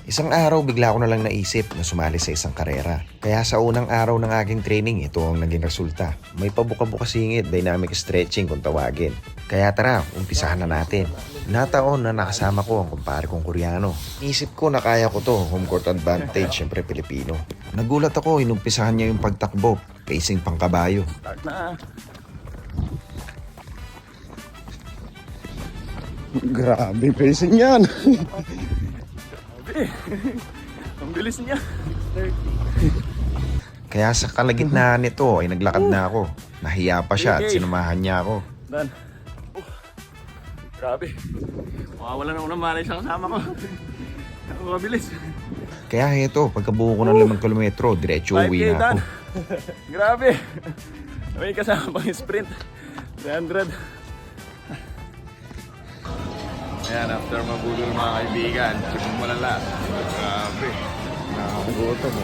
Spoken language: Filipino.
Isang araw bigla ko na lang naisip na sumali sa isang karera. Kaya sa unang araw ng aking training, ito ang naging resulta. May pabuka-buka singit, dynamic stretching kung tawagin. Kaya tara, umpisahan na natin. Nataon na nakasama ko ang kumpare kong Koreano. Isip ko na kaya ko to, home court advantage, syempre Pilipino. Nagulat ako, inumpisahan niya yung pagtakbo, pacing pangkabayo. Start na. Grabe pacing yan. Grabe. Ang bilis niya. Kaya sa kalagitnaan nito ay naglakad na ako. Nahiya pa siya at sinamahan niya ako. Dan. Grabe. Mawawala na ako ng malay sa kasama ko. Ako mabilis. Kaya heto, pagkabuo ko ng 5 kilometro, diretso uwi 5K, na ako. Dan. Grabe. May kasama pang sprint. 300. Ayan, after mabudol mga kaibigan, sipong malala. Grabe. Nakagutom mo.